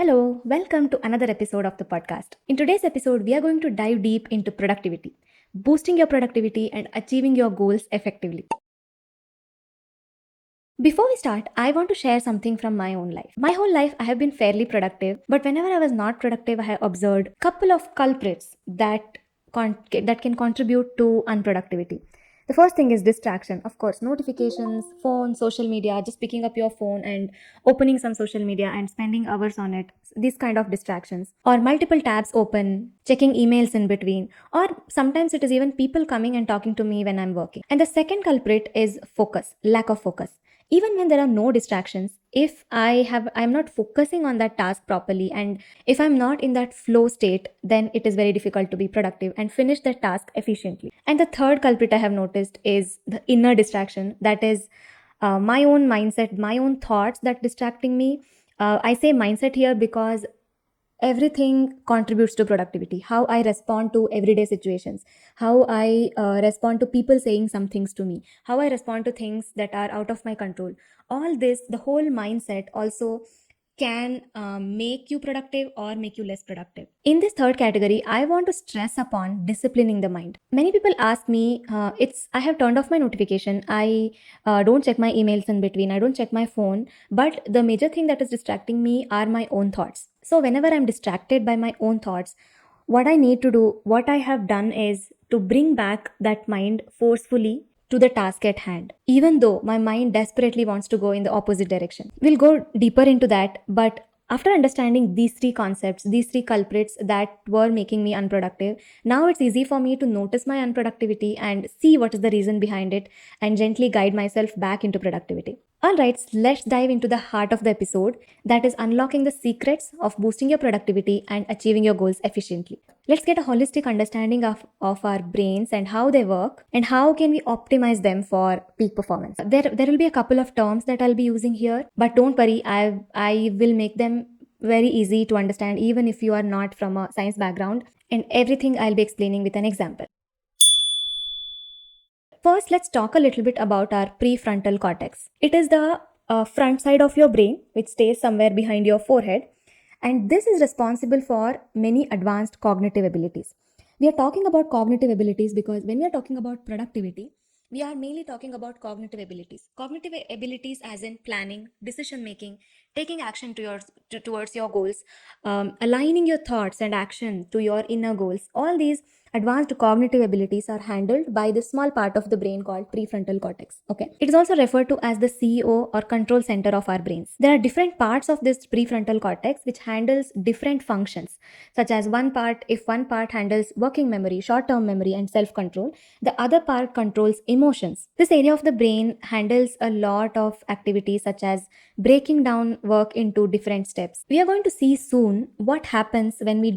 Hello, welcome to another episode of the podcast. In today's episode, we are going to dive deep into productivity, boosting your productivity and achieving your goals effectively. Before we start, I want to share something from my own life. My whole life, I have been fairly productive, but whenever I was not productive, I have observed a couple of culprits that can contribute to unproductivity. The first thing is distraction. Of course, notifications, phone, social media, just picking up your phone and opening some social media and spending hours on it. These kind of distractions. Or multiple tabs open, checking emails in between. Or sometimes it is even people coming and talking to me when I'm working. And the second culprit is focus, lack of focus. Even when there are no distractions, if I'm not focusing on that task properly, and if I'm not in that flow state, then it is very difficult to be productive and finish that task efficiently. And the third culprit I have noticed is the inner distraction, that is my own mindset, my own thoughts that distracting me. I say mindset here because everything contributes to productivity. How I respond to everyday situations, how I respond to people saying some things to me, how I respond to things that are out of my control. All this, the whole mindset also can make you productive or make you less productive. In this third category, I want to stress upon disciplining the mind. Many people ask me, I have turned off my notification. I don't check my emails in between. I don't check my phone. But the major thing that is distracting me are my own thoughts. So whenever I'm distracted by my own thoughts, what I need to do, what I have done is to bring back that mind forcefully to the task at hand, even though my mind desperately wants to go in the opposite direction. We'll go deeper into that, but after understanding these three concepts, these three culprits that were making me unproductive, now it's easy for me to notice my unproductivity and see what is the reason behind it and gently guide myself back into productivity. Alright, let's dive into the heart of the episode, that is unlocking the secrets of boosting your productivity and achieving your goals efficiently. Let's get a holistic understanding of our brains and how they work and how can we optimize them for peak performance. There will be a couple of terms that I'll be using here, but don't worry, I will make them very easy to understand even if you are not from a science background, and everything I'll be explaining with an example. First, let's talk a little bit about our prefrontal cortex. It is the front side of your brain, which stays somewhere behind your forehead, and this is responsible for many advanced cognitive abilities. We are talking about cognitive abilities because when we are talking about productivity, we are mainly talking about cognitive abilities. Cognitive abilities, as in planning, decision making, taking action towards your goals, aligning your thoughts and action to your inner goals. All these advanced cognitive abilities are handled by this small part of the brain called prefrontal cortex. Okay, it is also referred to as the CEO or control center of our brains. There are different parts of this prefrontal cortex which handles different functions, such as if one part handles working memory, short-term memory, and self-control, the other part controls emotions. This area of the brain handles a lot of activities such as breaking down work into different steps. We are going to see soon what happens when we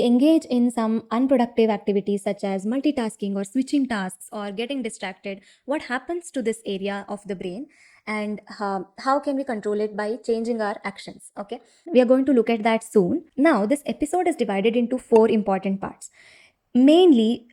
engage in some unproductive activities such as multitasking or switching tasks or getting distracted. What happens to this area of the brain, and how can we control it by changing our actions? Okay, we are going to look at that soon. Now, this episode is divided into four important parts. Mainly,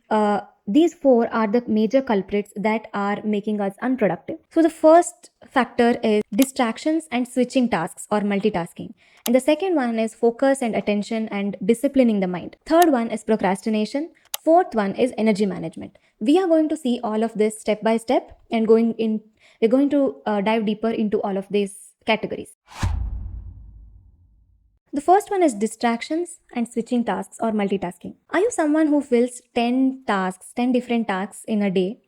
these four are the major culprits that are making us unproductive. So the first factor is distractions and switching tasks or multitasking. And the second one is focus and attention and disciplining the mind. Third one is procrastination. Fourth one is energy management. We are going to see all of this step by step and we're going to dive deeper into all of these categories. The first one is distractions and switching tasks or multitasking. Are you someone who fills 10 tasks, 10 different tasks in a day?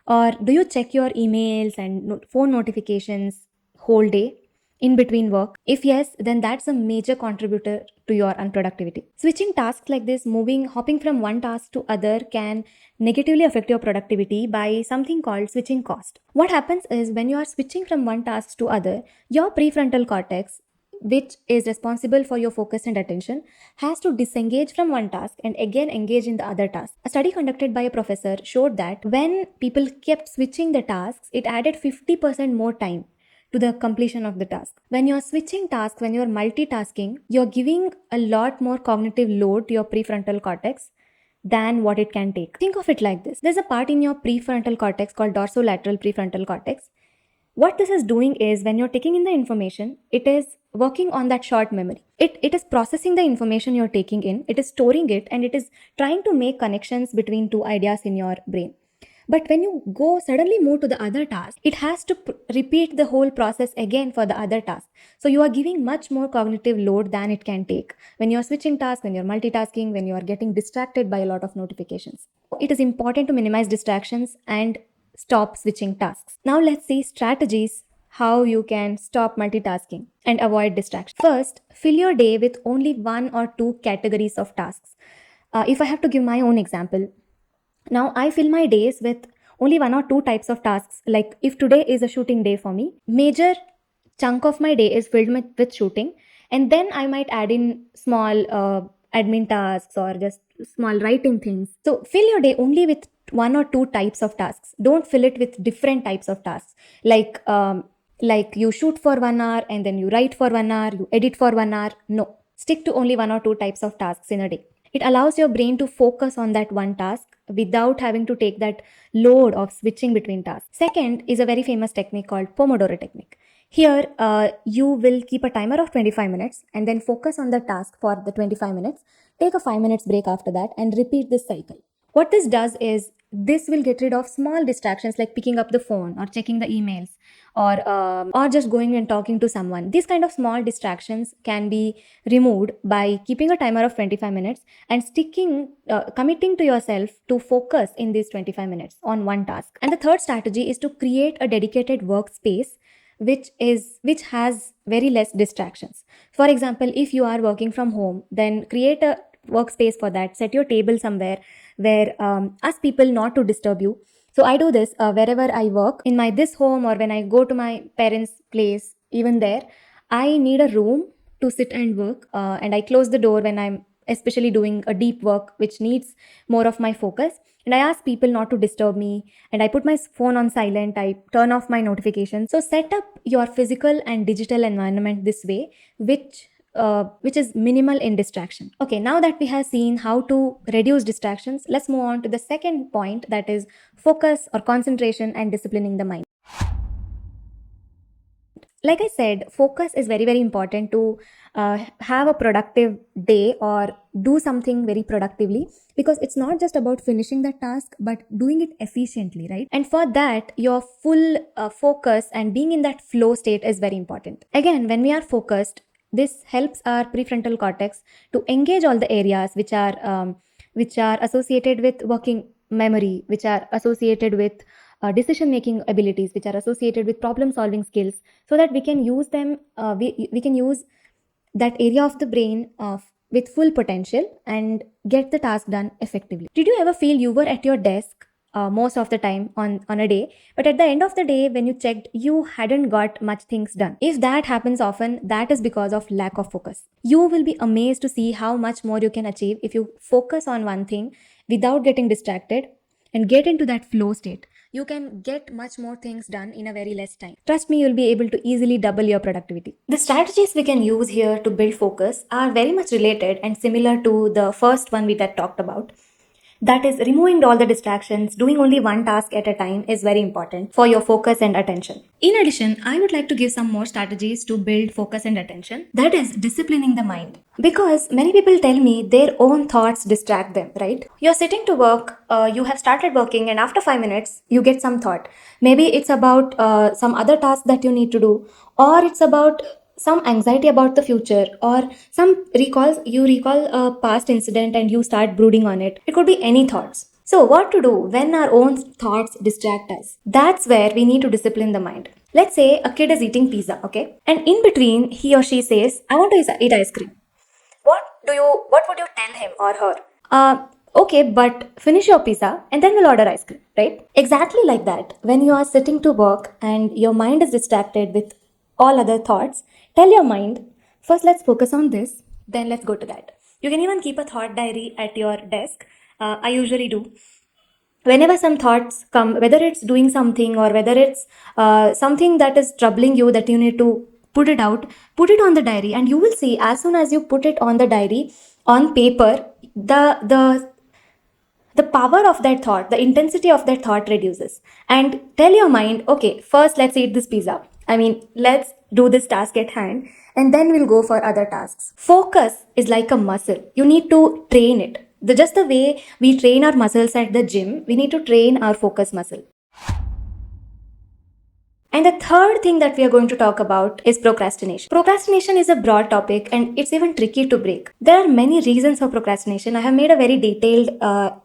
Or do you check your emails and phone notifications whole day in between work? If yes, then that's a major contributor to your unproductivity. Switching tasks like this, hopping from one task to other can negatively affect your productivity by something called switching cost. What happens is when you are switching from one task to other, your prefrontal cortex, which is responsible for your focus and attention, has to disengage from one task and again engage in the other task. A study conducted by a professor showed that when people kept switching the tasks, it added 50% more time to the completion of the task. When you're switching tasks, when you're multitasking, you're giving a lot more cognitive load to your prefrontal cortex than what it can take. Think of it like this. There's a part in your prefrontal cortex called dorsolateral prefrontal cortex What this is doing is, when you're taking in the information, it is working on that short memory. It is processing the information you're taking in, it is storing it, and it is trying to make connections between two ideas in your brain. But when you go suddenly move to the other task, it has to repeat the whole process again for the other task. So you are giving much more cognitive load than it can take when you're switching tasks, when you're multitasking, when you are getting distracted by a lot of notifications. It is important to minimize distractions and stop switching tasks. Now let's see strategies how you can stop multitasking and avoid distraction. First, fill your day with only one or two categories of tasks. If I have to give my own example, now I fill my days with only one or two types of tasks. Like if today is a shooting day for me, major chunk of my day is filled with shooting, and then I might add in small admin tasks or just small writing things. So fill your day only with one or two types of tasks. Don't fill it with different types of tasks. Like you shoot for 1 hour and then you write for 1 hour, you edit for 1 hour. No, stick to only one or two types of tasks in a day. It allows your brain to focus on that one task without having to take that load of switching between tasks. Second is a very famous technique called Pomodoro technique. Here, you will keep a timer of 25 minutes and then focus on the task for the 25 minutes. Take a 5 minutes break after that and repeat this cycle. What this does is, this will get rid of small distractions like picking up the phone or checking the emails, or just going and talking to someone. These kind of small distractions can be removed by keeping a timer of 25 minutes and committing to yourself to focus in these 25 minutes on one task. And the third strategy is to create a dedicated workspace which has very less distractions. For example, if you are working from home, then create a workspace for that. Set your table somewhere where ask people not to disturb you. So I do this wherever I work, in my this home, or when I go to my parents' place. Even there, I need a room to sit and work, and I close the door when I'm especially doing a deep work which needs more of my focus. And I ask people not to disturb me, and I put my phone on silent. I turn off my notifications. So set up your physical and digital environment this way, which is minimal in distraction. Okay, now that we have seen how to reduce distractions, let's move on to the second point, that is focus or concentration and disciplining the mind. Like I said, focus is very, very important to have a productive day or do something very productively, because it's not just about finishing the task but doing it efficiently, right? And for that, your full focus and being in that flow state is very important. Again, when we are focused, this helps our prefrontal cortex to engage all the areas which are associated with working memory, which are associated with decision making abilities, which are associated with problem solving skills, so that we can use them. We can use that area of the brain with full potential and get the task done effectively. Did you ever feel you were at your desk most of the time on a day, but at the end of the day, when you checked, you hadn't got much things done? If that happens often, that is because of lack of focus. You will be amazed to see how much more you can achieve if you focus on one thing without getting distracted and get into that flow state. You can get much more things done in a very less time. Trust me, you'll be able to easily double your productivity. The strategies we can use here to build focus are very much related and similar to the first one we that talked about. That is, removing all the distractions, doing only one task at a time is very important for your focus and attention. In addition, I would like to give some more strategies to build focus and attention. That is, disciplining the mind. Because many people tell me their own thoughts distract them, right? You're sitting to work, you have started working, and after 5 minutes, you get some thought. Maybe it's about some other task that you need to do, or it's about some anxiety about the future, or you recall a past incident and you start brooding on it. It could be any thoughts. So what to do when our own thoughts distract us? That's where we need to discipline the mind. Let's say a kid is eating pizza, okay, and in between he or she says, I want to eat ice cream. What would you tell him or her? Okay, but finish your pizza and then we'll order ice cream, right? Exactly like that. When you are sitting to work and your mind is distracted with all other thoughts, tell your mind, first let's focus on this, then let's go to that. You can even keep a thought diary at your desk. I usually do. Whenever some thoughts come, whether it's doing something or whether it's something that is troubling you that you need to put it out, put it on the diary, and you will see, as soon as you put it on the diary on paper, the the power of that thought, the intensity of that thought reduces. And tell your mind, okay, first let's eat this pizza. I mean, let's do this task at hand, and then we'll go for other tasks. Focus is like a muscle. You need to train it. Just the way we train our muscles at the gym, we need to train our focus muscle. And the third thing that we are going to talk about is procrastination. Procrastination is a broad topic and it's even tricky to break. There are many reasons for procrastination. I have made a very detailed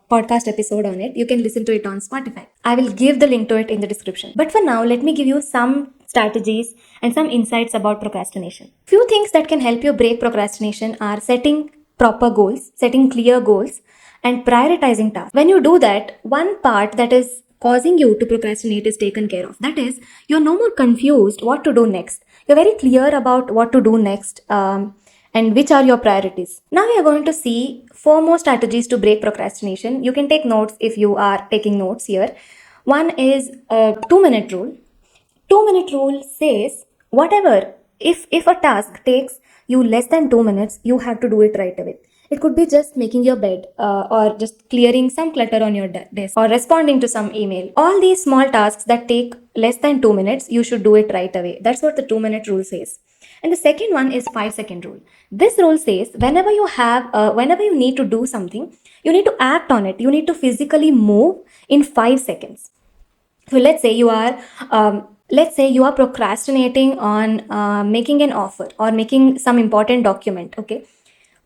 podcast episode on it. You can listen to it on Spotify. I will give the link to it in the description. But for now, let me give you some strategies and some insights about procrastination. Few things that can help you break procrastination are setting proper goals, setting clear goals, and prioritizing tasks. When you do that, one part that is causing you to procrastinate is taken care of. That is, you're no more confused what to do next. You're very clear about what to do next and which are your priorities. Now we are going to see 4 more strategies to break procrastination. You can take notes if you are taking notes here. One is a 2-minute rule. 2-minute rule says whatever, if a task takes you less than 2 minutes, you have to do it right away. It could be just making your bed or just clearing some clutter on your desk or responding to some email. All these small tasks that take less than 2 minutes, you should do it right away. That's what the 2-minute rule says. And the second one is 5-second rule. This rule says whenever you need to do something, you need to act on it. You need to physically move in 5 seconds. So let's say you are procrastinating on making an offer or making some important document. Okay.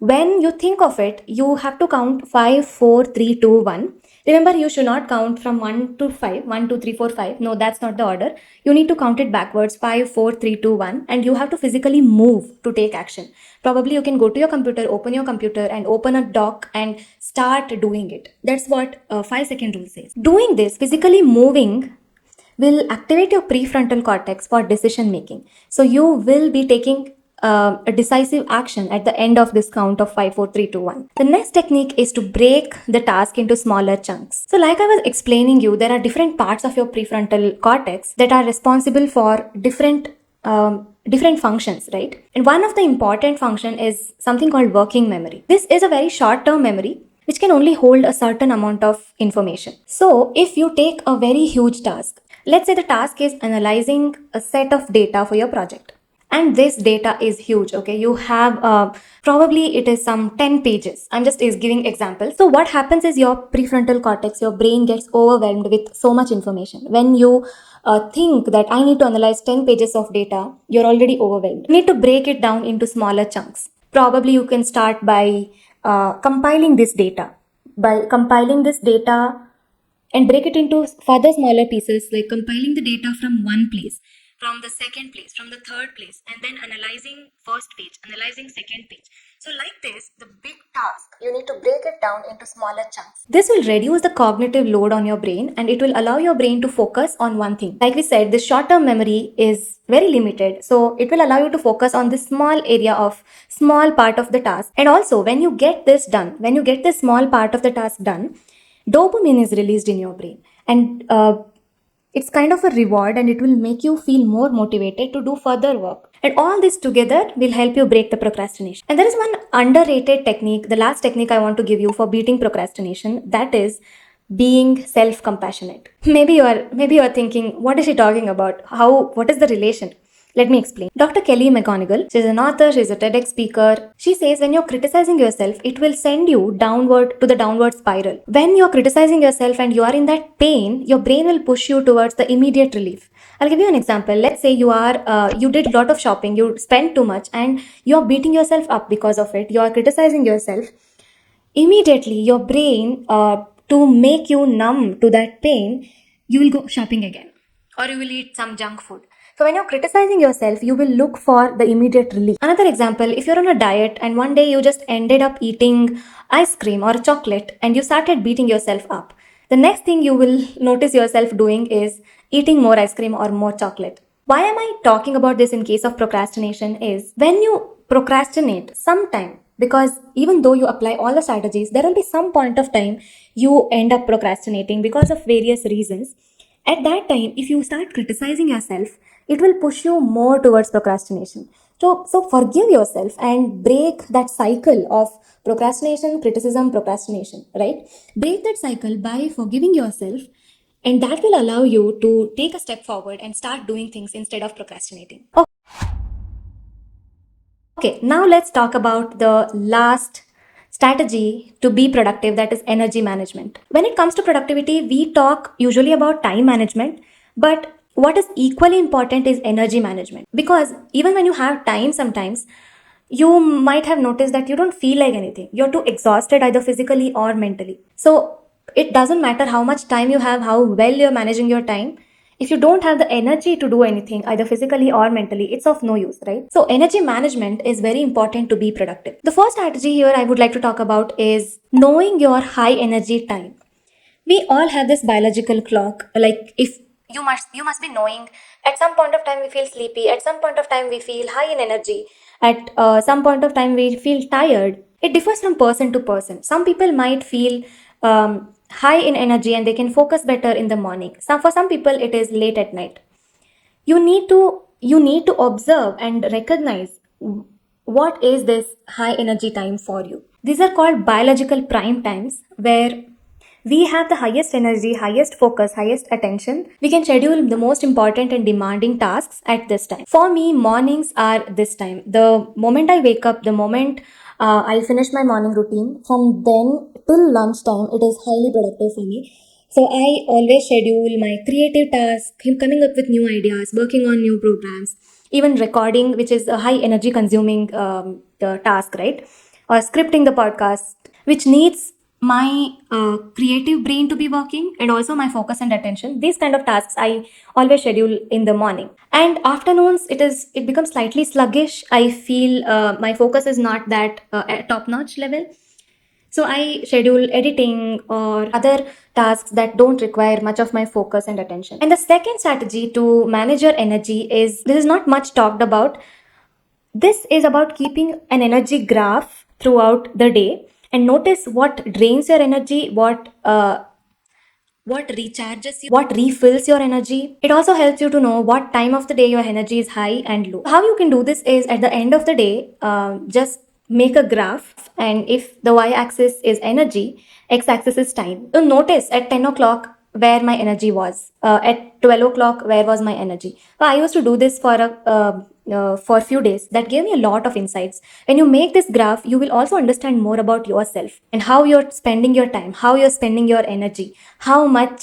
When you think of it, you have to count 5, 4, 3, 2, 1. Remember, you should not count from 1 to 5, 1, 2, 3, 4, 5. No, that's not the order. You need to count it backwards, 5, 4, 3, 2, 1. And you have to physically move to take action. Probably you can go to your computer, open your computer and open a doc and start doing it. That's what 5-second rule says. Doing this, physically moving, will activate your prefrontal cortex for decision making. So you will be taking a decisive action at the end of this count of 5, 4, 3, 2, 1. The next technique is to break the task into smaller chunks. So like I was explaining you, there are different parts of your prefrontal cortex that are responsible for different functions, right? And one of the important function is something called working memory. This is a very short-term memory which can only hold a certain amount of information. So if you take a very huge task, let's say the task is analyzing a set of data for your project. And this data is huge, okay? You have, probably it is some 10 pages. I'm just giving examples. So what happens is your prefrontal cortex, your brain gets overwhelmed with so much information. When you think that I need to analyze 10 pages of data, you're already overwhelmed. You need to break it down into smaller chunks. Probably you can start by compiling this data. By compiling this data and break it into further smaller pieces, like compiling the data from one place, from the second place, from the third place, and then analyzing first page, analyzing second page. So like this, the big task, you need to break it down into smaller chunks. This will reduce the cognitive load on your brain and it will allow your brain to focus on one thing. Like we said, the short-term memory is very limited. So it will allow you to focus on this small area of small part of the task. And also when you get this done, when you get this small part of the task done, dopamine is released in your brain. And it's kind of a reward and it will make you feel more motivated to do further work. And all this together will help you break the procrastination. And there is one underrated technique, the last technique I want to give you for beating procrastination, that is being self-compassionate. Maybe you are thinking, what is she talking about? What is the relation? Let me explain. Dr. Kelly McGonigal, she's an author, she's a TEDx speaker. She says when you're criticizing yourself, it will send you downward to the downward spiral. When you're criticizing yourself and you are in that pain, your brain will push you towards the immediate relief. I'll give you an example. Let's say you did a lot of shopping, you spent too much and you're beating yourself up because of it. You are criticizing yourself. Immediately, your brain, to make you numb to that pain, you will go shopping again or you will eat some junk food. So when you're criticizing yourself, you will look for the immediate relief. Another example, if you're on a diet and one day you just ended up eating ice cream or chocolate and you started beating yourself up, the next thing you will notice yourself doing is eating more ice cream or more chocolate. Why am I talking about this in case of procrastination is when you procrastinate sometime, because even though you apply all the strategies, there will be some point of time you end up procrastinating because of various reasons. At that time, if you start criticizing yourself, it will push you more towards procrastination. So forgive yourself and break that cycle of procrastination, criticism, procrastination, right? Break that cycle by forgiving yourself, and that will allow you to take a step forward and start doing things instead of procrastinating. Okay, now let's talk about the last strategy to be productive, that is energy management. When it comes to productivity, we talk usually about time management, but what is equally important is energy management. Because even when you have time, sometimes you might have noticed that you don't feel like anything. You're too exhausted, either physically or mentally. So it doesn't matter how much time you have, how well you're managing your time. If you don't have the energy to do anything, either physically or mentally, it's of no use, right? So energy management is very important to be productive. The first strategy here I would like to talk about is knowing your high energy time. We all have this biological clock. Like, if you must be knowing, at some point of time we feel sleepy, at some point of time we feel high in energy, at some point of time we feel tired. It differs from person to person. Some people might feel high in energy and they can focus better in the morning. For some people it is late at night. You need to observe and recognize what is this high energy time for you. These are called biological prime times, where we have the highest energy, highest focus, highest attention. We can schedule the most important and demanding tasks at this time. For me, mornings are this time. The moment I wake up, the moment I finish my morning routine, from then till lunchtime, it is highly productive for me. So I always schedule my creative tasks, coming up with new ideas, working on new programs, even recording, which is a high energy consuming task, right? Or scripting the podcast, which needs my creative brain to be working, and also my focus and attention. These kind of tasks I always schedule in the morning. And afternoons, it becomes slightly sluggish. I feel my focus is not that at top notch level. So I schedule editing or other tasks that don't require much of my focus and attention. And the second strategy to manage your energy is, this is not much talked about. This is about keeping an energy graph throughout the day and notice what drains your energy, what recharges you, what refills your energy. It also helps you to know what time of the day your energy is high and low. How you can do this is, at the end of the day, just make a graph, and if the y-axis is energy, x-axis is time. So notice at 10 o'clock where my energy was, at 12 o'clock where was my energy. So I used to do this for a few days. That gave me a lot of insights. When you make this graph, you will also understand more about yourself and how you're spending your time, how you're spending your energy, how many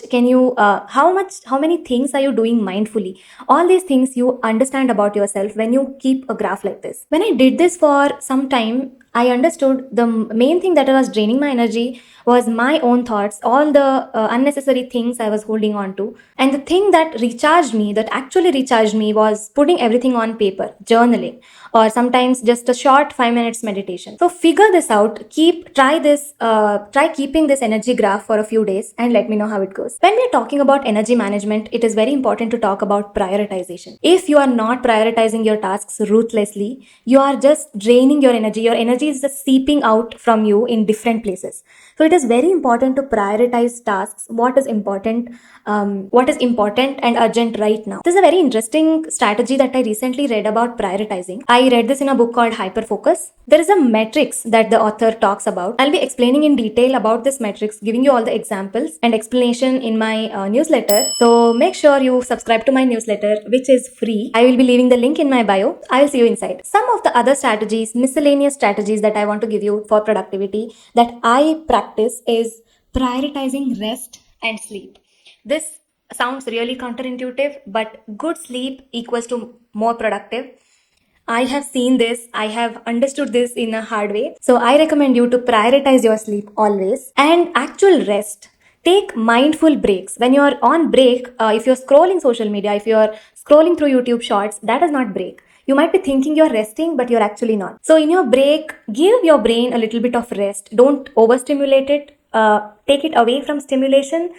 things are you doing mindfully. All these things you understand about yourself when you keep a graph like this. When I did this for some time, I understood the main thing that was draining my energy was my own thoughts, all the unnecessary things I was holding on to. And the thing that recharged me, that actually recharged me, was putting everything on paper, journaling, or sometimes just a short 5 minutes meditation. So figure this out. Try keeping this energy graph for a few days and let me know how it goes. When we're talking about energy management, it is very important to talk about prioritization. If you are not prioritizing your tasks ruthlessly, you are just draining your energy. Your energy is just seeping out from you in different places. So it is very important to prioritize tasks. What is important and urgent right now. This is a very interesting strategy that I recently read about prioritizing. I read this in a book called Hyperfocus. There is a matrix that the author talks about. I'll be explaining in detail about this matrix, giving you all the examples and explanation in my newsletter. So make sure you subscribe to my newsletter, which is free. I will be leaving the link in my bio. I will see you inside. Some of the other strategies, miscellaneous strategies that I want to give you for productivity that I practice is prioritizing rest and sleep. This sounds really counterintuitive, but good sleep equals to more productive. I have seen this, I have understood this in a hard way. So I recommend you to prioritize your sleep always, and actual rest. Take mindful breaks. When you're on break, if you're scrolling social media, if you're scrolling through YouTube shorts, that is not break. You might be thinking you're resting, but you're actually not. So in your break, give your brain a little bit of rest. Don't overstimulate it. Take it away from stimulation.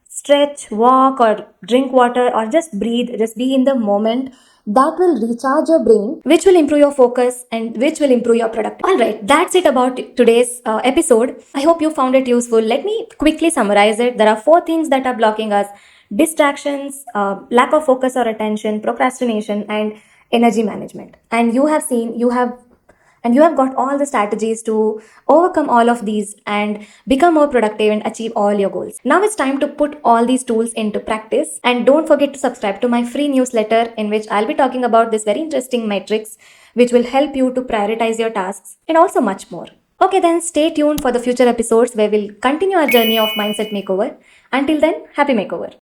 Stretch, walk, or drink water, or just breathe. Just be in the moment. That will recharge your brain, which will improve your focus and which will improve your productivity. Alright, that's it about today's episode. I hope you found it useful. Let me quickly summarize it. There are 4 things that are blocking us: distractions, lack of focus or attention, procrastination, and energy management. And you have got all the strategies to overcome all of these and become more productive and achieve all your goals. Now it's time to put all these tools into practice, and don't forget to subscribe to my free newsletter in which I'll be talking about this very interesting metrics which will help you to prioritize your tasks and also much more. Okay, then stay tuned for the future episodes where we'll continue our journey of mindset makeover. Until then, happy makeover.